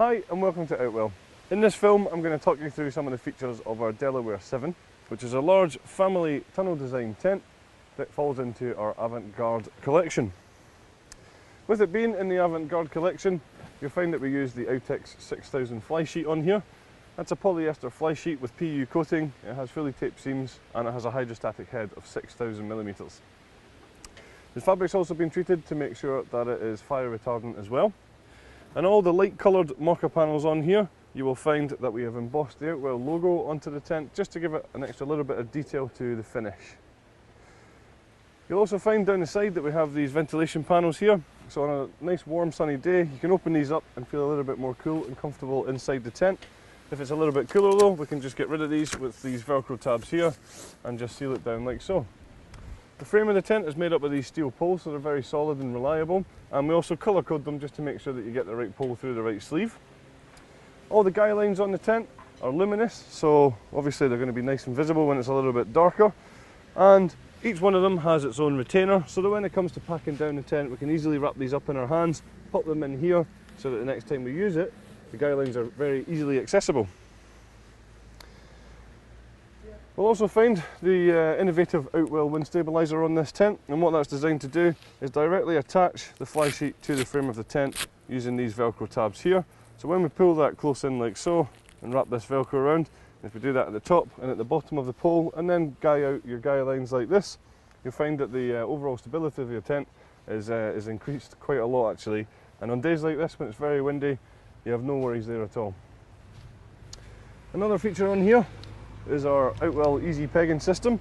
Hi and welcome to Outwell. In this film I'm going to talk you through some of the features of our Delaware 7, which is a large family tunnel design tent that falls into our Avant-Garde collection. With it being in the Avant-Garde collection, you'll find that we use the Outex 6000 fly sheet on here. That's a polyester fly sheet with PU coating, it has fully taped seams and it has a hydrostatic head of 6000mm. The fabric's also been treated to make sure that it is fire retardant as well. And all the light coloured mocha panels on here, you will find that we have embossed the Outwell logo onto the tent just to give it an extra little bit of detail to the finish. You'll also find down the side that we have these ventilation panels here. So on a nice warm sunny day, you can open these up and feel a little bit more cool and comfortable inside the tent. If it's a little bit cooler though, we can just get rid of these with these Velcro tabs here and just seal it down like so. The frame of the tent is made up of these steel poles, so they're very solid and reliable, and we also colour code them just to make sure that you get the right pole through the right sleeve. All the guy lines on the tent are luminous, so obviously they're going to be nice and visible when it's a little bit darker, and each one of them has its own retainer, so that when it comes to packing down the tent we can easily wrap these up in our hands, pop them in here so that the next time we use it the guy lines are very easily accessible. We'll also find the innovative Outwell wind stabiliser on this tent, and what that's designed to do is directly attach the fly sheet to the frame of the tent using these Velcro tabs here. So when we pull that close in like so and wrap this Velcro around, if we do that at the top and at the bottom of the pole and then guy out your guy lines like this, you'll find that the overall stability of your tent is increased quite a lot actually, and on days like this when it's very windy you have no worries there at all. Another feature on here is our Outwell easy pegging system.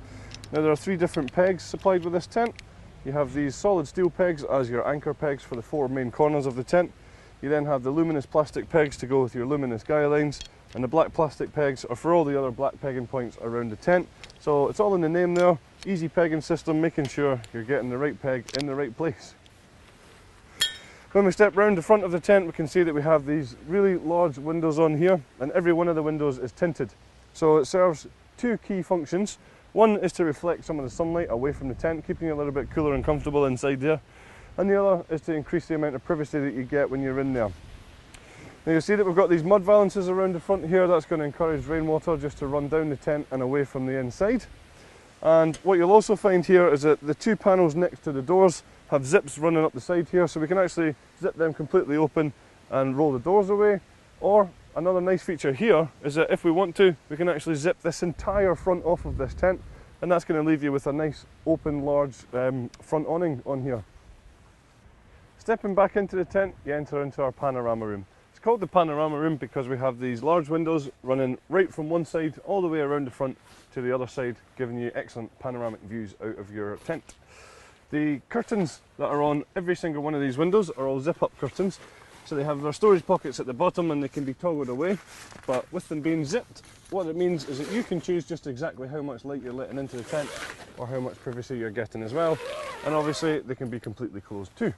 Now there are 3 different pegs supplied with this tent. You have these solid steel pegs as your anchor pegs for the 4 main corners of the tent. You then have the luminous plastic pegs to go with your luminous guy lines, and the black plastic pegs are for all the other black pegging points around the tent. So it's all in the name there, easy pegging system, making sure you're getting the right peg in the right place. When we step round the front of the tent we can see that we have these really large windows on here, and every one of the windows is tinted. So it serves 2 key functions. One is to reflect some of the sunlight away from the tent, keeping it a little bit cooler and comfortable inside there. And the other is to increase the amount of privacy that you get when you're in there. Now you'll see that we've got these mud valances around the front here. That's going to encourage rainwater just to run down the tent and away from the inside. And what you'll also find here is that the 2 panels next to the doors have zips running up the side here, so we can actually zip them completely open and roll the doors away. Or another nice feature here is that if we want to, we can actually zip this entire front off of this tent, and that's going to leave you with a nice open large front awning on here. Stepping back into the tent, you enter into our panorama room. It's called the panorama room because we have these large windows running right from one side all the way around the front to the other side, giving you excellent panoramic views out of your tent. The curtains that are on every single one of these windows are all zip-up curtains. So they have their storage pockets at the bottom and they can be toggled away, but with them being zipped, what it means is that you can choose just exactly how much light you're letting into the tent or how much privacy you're getting as well, and obviously they can be completely closed too.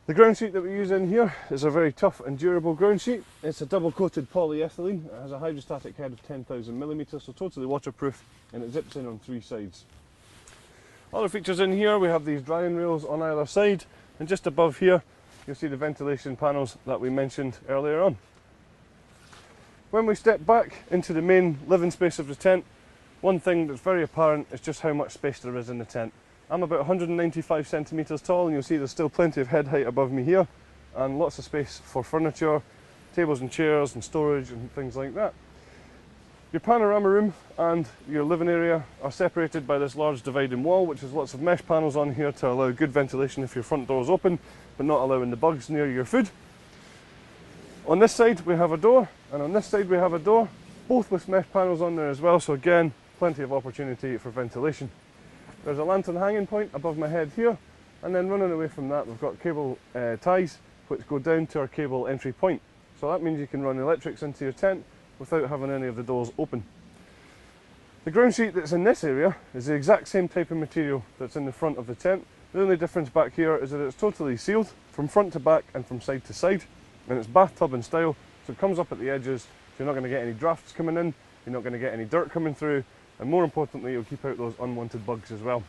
The ground sheet that we use in here is a very tough and durable ground sheet. It's a double coated polyethylene. It has a hydrostatic head of 10,000mm, so totally waterproof, and it zips in on 3 sides. Other features in here, we have these drying rails on either side, and just above here you'll see the ventilation panels that we mentioned earlier on. When we step back into the main living space of the tent, one thing that's very apparent is just how much space there is in the tent. I'm about 195 centimetres tall, and you'll see there's still plenty of head height above me here, and lots of space for furniture, tables and chairs and storage and things like that. Your panorama room and your living area are separated by this large dividing wall, which has lots of mesh panels on here to allow good ventilation if your front door is open, but not allowing the bugs near your food. On this side we have a door, and on this side we have a door, both with mesh panels on there as well, so again, plenty of opportunity for ventilation. There's a lantern hanging point above my head here, and then running away from that we've got cable ties which go down to our cable entry point. So that means you can run electrics into your tent without having any of the doors open. The ground sheet that's in this area is the exact same type of material that's in the front of the tent. The only difference back here is that it's totally sealed from front to back and from side to side, and it's bathtub in style, so it comes up at the edges, so you're not going to get any drafts coming in, you're not going to get any dirt coming through, and more importantly you'll keep out those unwanted bugs as well.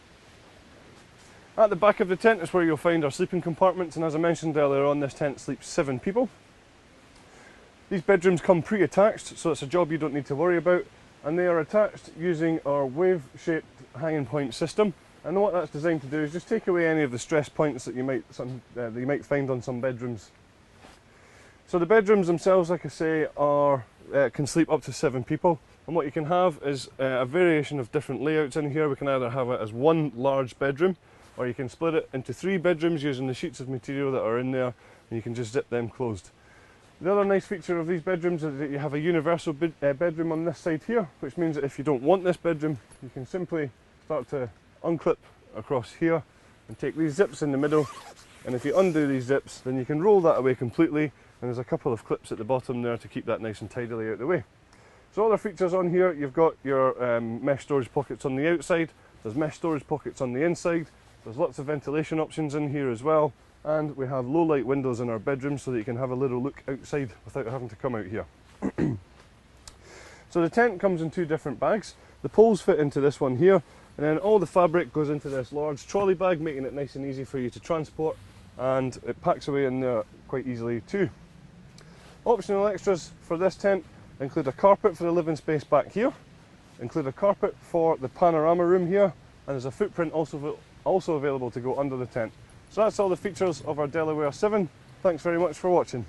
At the back of the tent is where you'll find our sleeping compartments, and as I mentioned earlier on, this tent sleeps 7 people. These bedrooms come pre-attached, so it's a job you don't need to worry about, and they are attached using our wave-shaped hanging point system. And what that's designed to do is just take away any of the stress points that you might find on some bedrooms. So the bedrooms themselves, like I say, can sleep up to 7 people. And what you can have is a variation of different layouts in here. We can either have it as one large bedroom, or you can split it into 3 bedrooms using the sheets of material that are in there, and you can just zip them closed. The other nice feature of these bedrooms is that you have a universal bedroom on this side here, which means that if you don't want this bedroom, you can simply start to unclip across here and take these zips in the middle, and if you undo these zips, then you can roll that away completely, and there's a couple of clips at the bottom there to keep that nice and tidily out of the way. So other features on here, you've got your mesh storage pockets on the outside, there's mesh storage pockets on the inside, there's lots of ventilation options in here as well, and we have low light windows in our bedroom so that you can have a little look outside without having to come out here. So the tent comes in 2 different bags. The poles fit into this one here, and then all the fabric goes into this large trolley bag, making it nice and easy for you to transport, and it packs away in there quite easily too. Optional extras for this tent include a carpet for the living space back here, include a carpet for the panorama room here, and there's a footprint also available to go under the tent. So that's all the features of our Delaware 7. Thanks very much for watching.